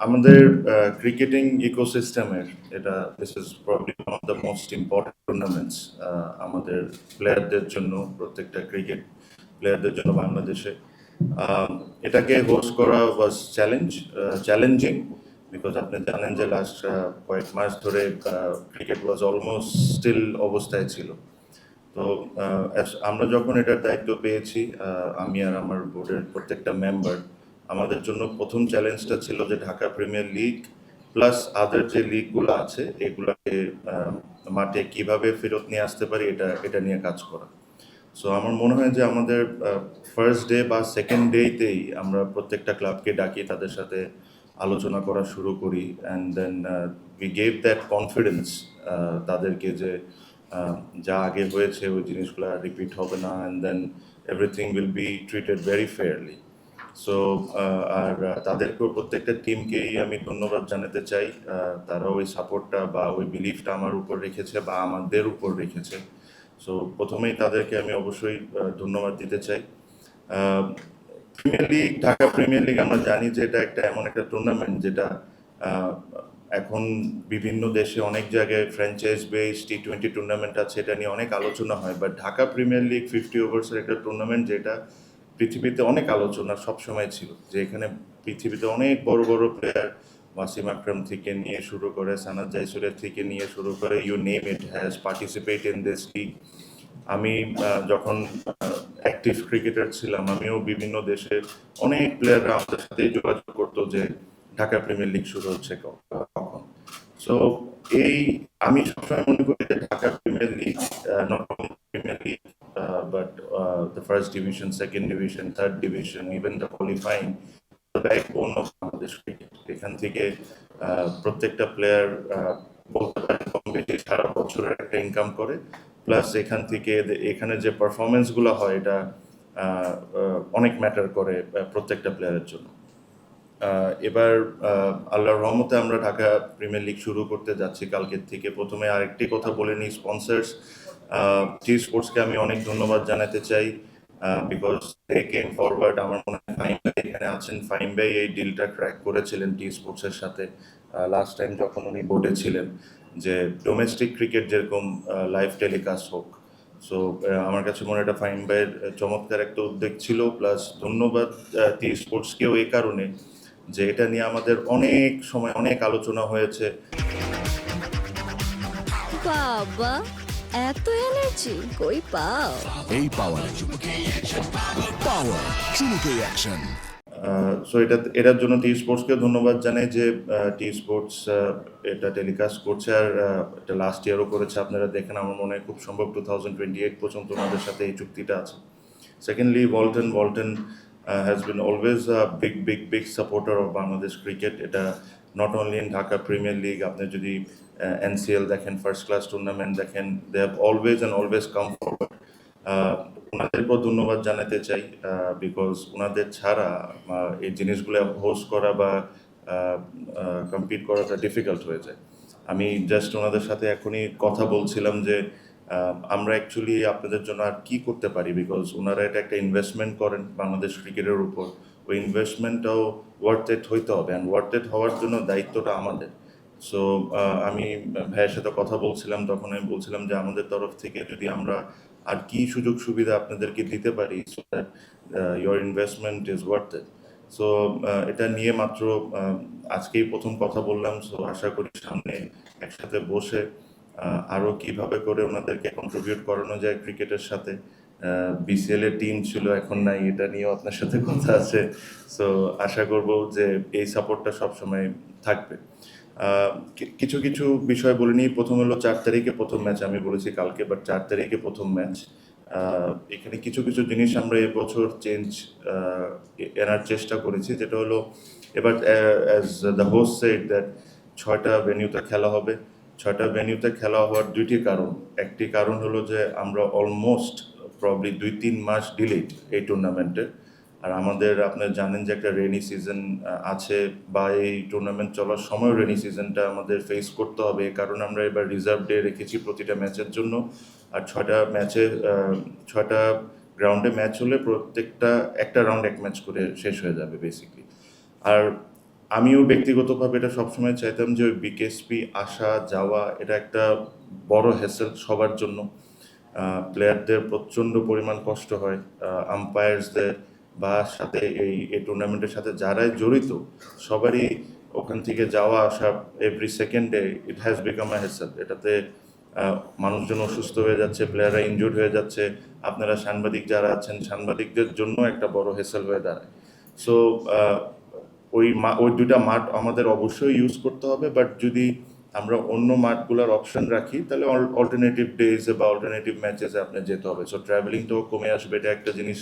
আমাদের ক্রিকেটিং ইকোসিস্টেমের এটা this is probably one of the most important tournaments আমাদের প্লেয়ারদের জন্য, প্রত্যেকটা ক্রিকেট প্লেয়ারদের জন্য বাংলাদেশে। এটাকে হোস্ট করা ওয়াজ চ্যালেঞ্জিং, বিকজ আপনি জানেন যে লাস্ট কয়েক মাস ধরে ক্রিকেট ওয়াজ অলমোস্ট স্টিল অবস্থায় ছিল। তো আমরা যখন এটার দায়িত্ব পেয়েছি, আমি আর আমার বোর্ডের প্রত্যেকটা মেম্বার, আমাদের জন্য প্রথম চ্যালেঞ্জটা ছিল যে ঢাকা প্রিমিয়ার লিগ প্লাস আদার যে লিগগুলো আছে এগুলাকে মাঠে কিভাবে ফেরত নিয়ে আসতে পারি এটা নিয়ে কাজ করা। সো আমার মনে হয় যে আমাদের ফার্স্ট ডে বা সেকেন্ড ডেতেই আমরা প্রত্যেকটা ক্লাবকে ডাকি, তাদের সাথে আলোচনা করা শুরু করি, and then we gave that confidence তাদেরকে যে যা আগে হয়েছে ওই জিনিসগুলো রিপিট হবে না, and then everything will be treated very fairly. So আর তাদেরকেও, প্রত্যেকটা টিমকেই আমি ধন্যবাদ জানাতে চাই। তারা ওই সাপোর্টটা বা ওই বিলিফটা আমার উপর রেখেছে বা আমাদের উপর রেখেছে। সো প্রথমেই তাদেরকে আমি অবশ্যই ধন্যবাদ দিতে চাই। Premier league, Dhaka premier league আমরা জানি যে এটা একটা এমন একটা টুর্নামেন্ট যেটা আহ, এখন বিভিন্ন দেশে অনেক জায়গায় ফ্র্যাঞ্চাইজ বেস টি-20 টুর্নামেন্ট আছে, এটা নিয়ে অনেক আলোচনা হয়। বাট ঢাকা প্রিমিয়ার লিগ 50 ওভার্সের একটা টুর্নামেন্ট যেটা পৃথিবীতে অনেক আলোচনা সবসময় ছিল, যে এখানে পৃথিবীতে অনেক বড় বড় প্লেয়ার, ওয়াসিম আকরাম থেকে নিয়ে শুরু করে সানাত জায়সুরের থেকে নিয়ে শুরু করে you name it has participate in this league. আমি যখন অ্যাক্টিভ ক্রিকেটার ছিলাম, আমিও বিভিন্ন দেশের অনেক প্লেয়াররা আমাদের সাথে যোগাযোগ করতো যে ঢাকা প্রিমিয়ার লিগ শুরু হচ্ছে কখন। সো এই আমি সবসময় মনে করি যে Dhaka premier league not only premier league, but the first division, second division, third division, even the qualifying, the backbone of Bangladesh cricket. এখান থেকে প্রত্যেকটা প্লেয়ার বলতে পারে কম বেশি সারা বছরের একটা ইনকাম করে, প্লাস এখান থেকে এখানে যে পারফরমেন্সগুলো হয় এটা অনেক ম্যাটার করে প্রত্যেকটা প্লেয়ারের জন্য। এবার আল্লাহর রহমতে আমরা ঢাকা প্রিমিয়ার লিগ শুরু করতে যাচ্ছি কালকের থেকে। প্রথমে আরেকটি কথা বলে নিই, স্পন্সার্স টি স্পোর্টসকে আমি অনেক ধন্যবাদ জানাতে চাই, বিকজ দে কেম ফরওয়ার্ড। আমার মনে হয় ফাহিম ভাই এখানে আছেন, ফাহিম ভাই এই ডিলটা ক্র্যাক করেছিলেন টি স্পোর্টসের সাথে লাস্ট টাইম যখন উনি বোর্ডে ছিলেন, যে ডোমেস্টিক ক্রিকেট যেরকম লাইভ টেলিকাস্ট হোক। সো আমার কাছে মনে হয় এটা ফাহিম ভাইয়ের চমৎকার একটা উদ্যোগ ছিল। প্লাস ধন্যবাদ টি স্পোর্টসকেও এই কারণে যে এটা নিয়ে আমাদের অনেক সময় অনেক আলোচনা হয়েছে। বাবা, এত এনার্জি কই পাও? এই পাওয়ার চুমুকে অ্যাকশন। সো এটার জন্য টি স্পোর্টসকে ধন্যবাদ জানাই যে টি স্পোর্টস এটা টেলিকাস্ট করছে, আর এটা লাস্ট ইয়ারও করেছে। আপনারা দেখেন, আমার মনে হয় খুব সম্ভব 2028 পর্যন্ত ওনাদের সাথে এই চুক্তিটা আছে। Secondly, Walton has been always a big supporter of Bangladesh cricket. এটা not only in Dhaka premier league, আপনি যদি এনসিএল দেখেন, ফার্স্ট ক্লাস টুর্নামেন্ট দেখেন, they have always come forward. ওনাদেরকেও ধন্যবাদ জানাতে চাই, বিকজ ওনাদের ছাড়া এই জিনিসগুলো হোস্ট করা বা কম্পিট করাটা ডিফিকাল্ট হয়ে যায়। আমি জাস্ট ওনাদের সাথে এখনই কথা বলছিলাম যে আমরা অ্যাকচুয়ালি আপনাদের জন্য আর কি করতে পারি, বিকজ ওনারা এটা একটা ইনভেস্টমেন্ট করেন বাংলাদেশ ক্রিকেটের উপর। ওই ইনভেস্টমেন্টটাও ওয়ার্থ ইট হইতে হবে, অ্যান্ড ওয়ার্থ ইট হওয়ার জন্য দায়িত্বটা আমাদের। সো আমি ভাইয়ের সাথে কথা বলছিলাম, তখন আমি বলছিলাম যে আমাদের তরফ থেকে যদি আমরা আর কি সুযোগ সুবিধা আপনাদেরকে দিতে পারি, so that your investment is worth it. So এটা নিয়ে মাত্র আজকেই প্রথম কথা বললাম। সো আশা করি সামনে একসাথে বসে আরও কিভাবে করে ওনাদেরকে কন্ট্রিবিউট করানো যায় ক্রিকেটের সাথে। বিসিএল এর টিম ছিল, এখন নাই, এটা নিয়েও আপনার সাথে কথা আছে। সো আশা করব যে এই সাপোর্টটা সবসময় থাকবে। কিছু কিছু বিষয় বলে নিই। প্রথম হলো 4 তারিখে প্রথম ম্যাচ, আমি বলেছি কালকে, বাট 4 তারিখে প্রথম ম্যাচ। এখানে কিছু কিছু জিনিস আমরা এবছর চেঞ্জ এনার চেষ্টা করেছি, যেটা হলো এবার as the host said that 6টা ভেন্যুতে খেলা হবে। 6টা ভেন্যুতে খেলা হওয়ার দুইটি কারণ। একটি কারণ হলো যে আমরা অলমোস্ট প্রবলি 2-3 মাস ডিলেড এই টুর্নামেন্টের। আর আমাদের, আপনারা জানেন যে একটা রেনি সিজন আছে, বা এই টুর্নামেন্ট চলার সময় রেনি সিজনটা আমাদের ফেস করতে হবে। এই কারণে আমরা এবার রিজার্ভ ডে রেখেছি প্রতিটা ম্যাচের জন্য। আর 6টা গ্রাউন্ডে ম্যাচ হলে প্রত্যেকটা একটা রাউন্ড এক ম্যাচ করে শেষ হয়ে যাবে বেসিকলি। আর আমিও ব্যক্তিগতভাবে এটা সবসময় চাইতাম যে ওই বিকেএসপি আসা যাওয়া এটা একটা বড় হ্যাসেল সবার জন্য। প্লেয়ারদের প্রচণ্ড পরিমাণ কষ্ট হয়, আম্পায়ার্সদের বা সাথে এই টুর্নামেন্টের সাথে যারাই জড়িত সবারই ওখান থেকে যাওয়া আসা এভরি সেকেন্ডে it has become a hassle. এটাতে মানুষজন অসুস্থ হয়ে যাচ্ছে, প্লেয়াররা ইনজুর্ড হয়ে যাচ্ছে, আপনারা সাংবাদিক যারা আছেন সাংবাদিকদের জন্য একটা বড় হ্যাসেল হয়ে দাঁড়ায়। সো ওই দুইটা মাঠ আমাদের অবশ্যই ইউজ করতে হবে, বাট যদি আমরা অন্য মাঠগুলোর অপশন রাখি তাহলে অল্টারনেটিভ ডেজে বা অল্টারনেটিভ ম্যাচেসে আপনি যেতে হবে। সো ট্রাভেলিংটাও কমে আসবে, এটা একটা জিনিস।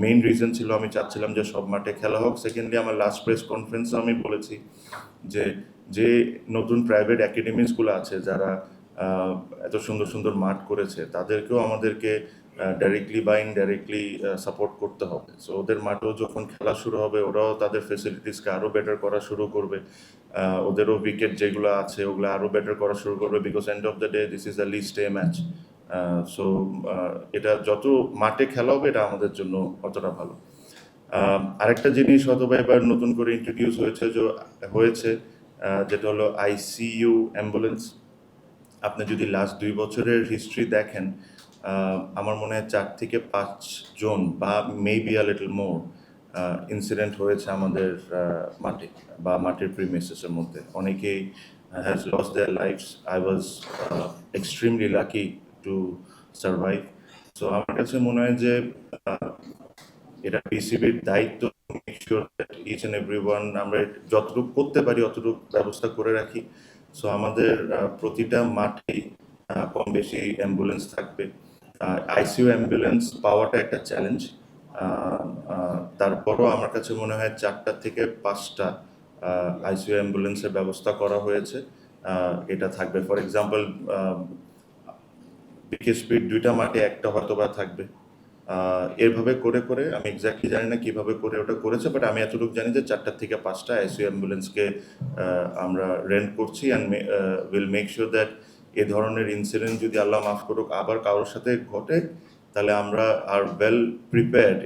মেইন রিজন ছিল আমি চাচ্ছিলাম যে সব মাঠে খেলা হোক। সেকেন্ডলি আমার লাস্ট প্রেস কনফারেন্সে আমি বলেছি যে যে নতুন প্রাইভেট একাডেমিসগুলো আছে যারা এত সুন্দর সুন্দর মাঠ করেছে তাদেরকেও আমাদেরকে ডাইরেক্টলি বা ইনডাইরেক্টলি সাপোর্ট করতে হবে। সো ওদের মাঠেও যখন খেলা শুরু হবে ওরাও তাদের ফেসিলিটিসকে আরও বেটার করা শুরু করবে, ওদেরও উইকেট যেগুলো আছে ওগুলো আরও বেটার করা শুরু করবে, because end of the day this is the list A match. So এটা যত মাঠে খেলা হবে এটা আমাদের জন্য অতটা ভালো। আরেকটা জিনিস হয়তো বা এবার নতুন করে ইন্ট্রোডিউস হয়েছে যেটা হলো আইসিইউ অ্যাম্বুলেন্স। আপনি যদি লাস্ট 2 বছরের হিস্ট্রি দেখেন, আমার মনে হয় 4 থেকে 5 জন বা maybe a little more incident হয়েছে আমাদের মাঠে বা মাঠের প্রিমিসেসের মধ্যে। অনেকেই has lost their lives. I was extremely lucky to survive. So আমার কাছে মনে হয় যে এটা পিসিবির দায়িত্ব make sure that each and every one আমরা যতটুকু করতে পারি অতটুকু ব্যবস্থা করে রাখি। সো আমাদের প্রতিটা মাঠেই কম বেশি অ্যাম্বুলেন্স থাকবে। আইসিইউ অ্যাম্বুলেন্স পাওয়াটা একটা চ্যালেঞ্জ, তারপরও আমার কাছে মনে হয় 4টা থেকে 5টা আইসিইউ অ্যাম্বুলেন্সের ব্যবস্থা করা হয়েছে। এটা থাকবে, ফর এক্সাম্পল বিকেএসপির 2টা মাঠে একটা হয়তো বা থাকবে। এভাবে করে করে আমি এক্স্যাক্টলি জানি না কিভাবে করে ওটা করেছে, বাট আমি এতটুকু জানি যে 4টা থেকে 5টা আইসিইউ অ্যাম্বুলেন্সকে আমরা রেন্ট করছি and will make sure that এ ধরনের ইনসিডেন্ট যদি আল্লাহ মাফ করুক আবার কারোর সাথে ঘটে তাহলে আমরা আর ওয়েল প্রিপেয়ার্ড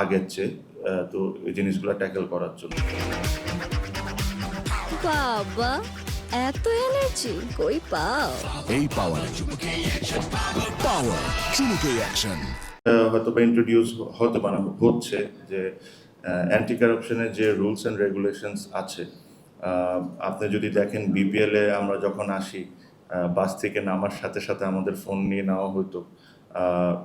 আগের চেয়ে তো এই জিনিসগুলো ট্যাকেল করার জন্য। বাবা, এত এনার্জি কই পাও? এই পাওয়ারে পাওয়ার চুমুকে অ্যাকশন। হয়তো বা ইন্ট্রোডিউস হতে বানানো হচ্ছে যে অ্যান্টি কারাপশনের যে রুলস অ্যান্ড রেগুলেশনস আছে, আপনি যদি দেখেন বিপিএলে আমরা যখন আসি বাস থেকে নামার সাথে সাথে আমাদের ফোন নিয়ে নেওয়া হতো।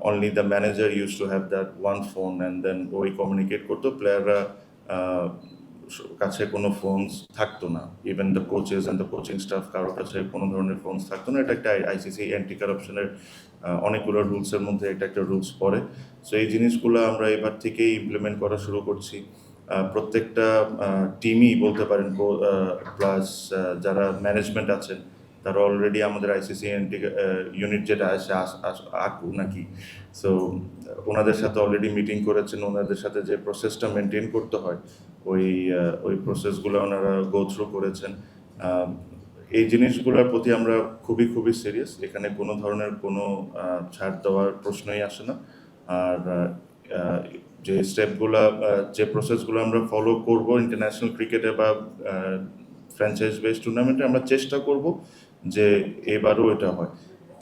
Only the manager use to have that one phone and then ওই কমিউনিকেট করতো, প্লেয়াররা কাছে কোনো ফোনস থাকতো না। Even the coaches and the coaching staff কারোর কাছে কোনো ধরনের ফোনস থাকতো না। এটা একটা আইসিসি অ্যান্টি কারাপশনের অনেকগুলো রুলসের মধ্যে এটা একটা রুলস পড়ে। সো এই জিনিসগুলো আমরা এবার থেকেই ইমপ্লিমেন্ট করা শুরু করছি। প্রত্যেকটা টিমই বলতে পারেন, প্লাস যারা ম্যানেজমেন্ট আছেন তারা অলরেডি আমাদের আইসিসি অ্যান্টি ইউনিট যেটা আছে আকু নাকি, সো ওনাদের সাথে অলরেডি মিটিং করেছেন। ওনাদের সাথে যে প্রসেসটা মেনটেন করতে হয় ওই প্রসেসগুলো ওনারা গো থ্রু করেছেন। এই জিনিসগুলোর প্রতি আমরা খুবই খুবই সিরিয়াস। এখানে কোনো ধরনের কোনো ছাড় দেওয়ার প্রশ্নই আসে না। আর যে স্টেপগুলো যে প্রসেসগুলো আমরা ফলো করব ইন্টারন্যাশনাল ক্রিকেটে বা ফ্র্যাঞ্চাইজ বেস টুর্নামেন্টে, আমরা চেষ্টা করব যে এবারও এটা হয়।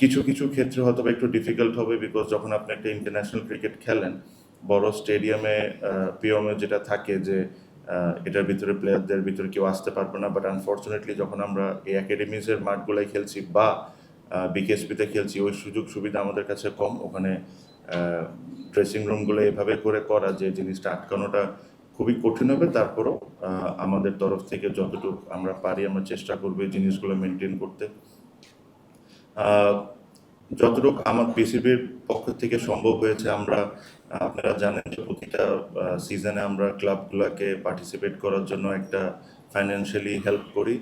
কিছু কিছু ক্ষেত্রে হয়তো একটু ডিফিকাল্ট হবে, বিকজ যখন আপনি একটা ইন্টারন্যাশনাল ক্রিকেট খেলেন বড় স্টেডিয়ামে পিওমে যেটা থাকে যে এটার ভিতরে প্লেয়ারদের ভিতরে কেউ আসতে পারবে না। বাট আনফর্চুনেটলি যখন আমরা এই একাডেমিজের মাঠগুলোয় খেলছি বা বিকেএসপিতে খেলছি ওই সুযোগ সুবিধা আমাদের কাছে কম। ওখানে ড্রেসিং রুমগুলো এভাবে করে করা যে জিনিসটা আটকানোটা খুবই কঠিন হবে। তারপরও আমাদের তরফ থেকে যতটুকু আমরা পারি আমরা চেষ্টা করবো এই জিনিসগুলো মেনটেন করতে। যতটুকু আমার পিসিবির পক্ষ থেকে সম্ভব হয়েছে, আমরা আপনারা জানেন যে প্রতিটা সিজনে আমরা ক্লাবগুলোকে পার্টিসিপেট করার জন্য একটা ফাইন্যান্সিয়ালি হেল্প করি।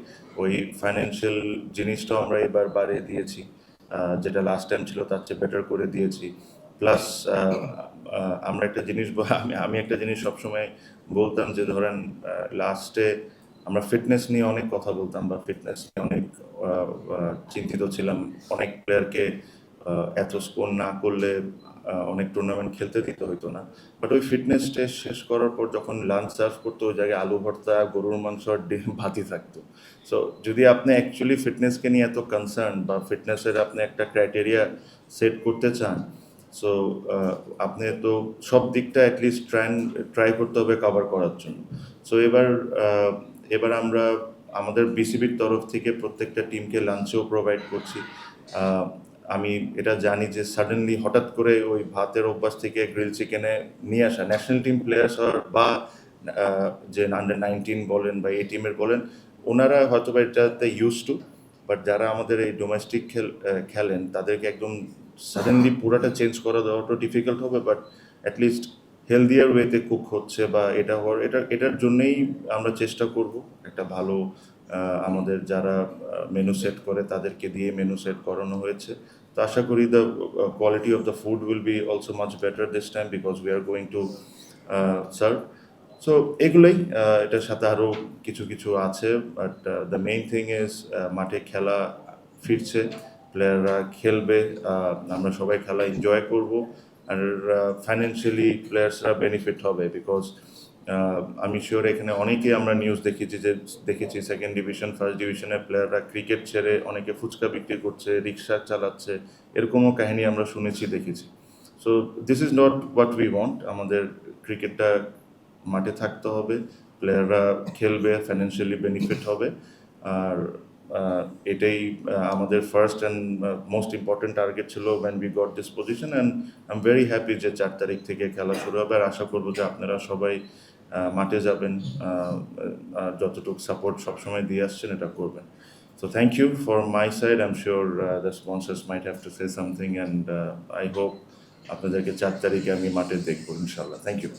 ওই ফাইন্যান্সিয়াল জিনিসটাও আমরা এবার বাড়িয়ে দিয়েছি, যেটা লাস্ট টাইম ছিল তার চেয়ে বেটার করে দিয়েছি। প্লাস আমরা একটা জিনিস আমি একটা জিনিস সবসময় বলতাম যে ধরেন লাস্টে আমরা ফিটনেস নিয়ে অনেক কথা বলতাম বা ফিটনেস নিয়ে অনেক চিন্তিত ছিলাম। অনেক প্লেয়ারকে এত স্কোর না করলে অনেক টুর্নামেন্ট খেলতে দিতে হতো না, বাট ওই ফিটনেস টেস্ট শেষ করার পর যখন লাঞ্চ সার্ভ করতো ওই জায়গায় আলু ভর্তা, গরুর মাংস আর ডিম ভাতই থাকতো। সো যদি আপনি অ্যাকচুয়ালি ফিটনেসকে নিয়ে এত কনসার্ন বা ফিটনেসের আপনি একটা ক্রাইটেরিয়া সেট করতে চান, সো আপনি তো সব দিকটা অ্যাটলিস্ট ট্রাই করতে হবে কভার করার জন্য। সো এবার আমরা আমাদের বিসিবির তরফ থেকে প্রত্যেকটা টিমকে লাঞ্চও প্রোভাইড করছি। আমি এটা জানি যে সাডেনলি হঠাৎ করে ওই ভাতের অভ্যাস থেকে গ্রিল চিকেনে নিয়ে আসা ন্যাশনাল টিম প্লেয়ার্স বা যে আন্ডার 19 বলেন বা এই টিমের বলেন, ওনারা হয়তো বা এটাতে ইউজ টু, বাট যারা আমাদের এই ডোমেস্টিক খেলেন তাদেরকে একদম সাডেনলি পুরাটা চেঞ্জ করা দেওয়াটা ডিফিকাল্ট হবে, বাট অ্যাটলিস্ট হেলদিয়ার ওয়েতে কুক হচ্ছে বা এটার জন্যেই আমরা চেষ্টা করব একটা ভালো আমাদের যারা মেনু সেট করে তাদেরকে দিয়ে মেনু সেট করানো হয়েছে। তো আশা করি the quality of the food will be also much better this time because we are going to serve. So এগুলোই, এটার সাথে আরও কিছু কিছু আছে, but the main thing is মাঠে খেলা ফিরছে, প্লেয়াররা খেলবে, আমরা সবাই খেলা এনজয় করব, আর ফাইন্যান্সিয়ালি প্লেয়ার্সরা বেনিফিট হবে বিকজ আমি শিওর এখানে অনেকে আমরা নিউজ দেখেছি সেকেন্ড ডিভিশন ফার্স্ট ডিভিশনের প্লেয়াররা ক্রিকেট ছেড়ে অনেকে ফুচকা বিক্রি করছে, রিক্সা চালাচ্ছে, এরকমও কাহিনী আমরা শুনেছি দেখেছি। So this is not what we want. আমাদের ক্রিকেটটা মাঠে থাকতে হবে, প্লেয়াররা খেলবে, ফাইন্যান্সিয়ালি বেনিফিট হবে, আর এটাই আমাদের first and most important target ছিল when we got this position. And I am very happy যে 4 তারিখ থেকে খেলা শুরু হবে, আর আশা করবো যে আপনারা সবাই মাঠে যাবেন, যতটুকু সাপোর্ট সবসময় দিয়ে আসছেন এটা করবেন। So thank you for my side. I'm sure the sponsors might have to say something, and I hope আপনাদেরকে 4 তারিখে আমি মাঠে দেখবো ইনশাল্লাহ। Thank you.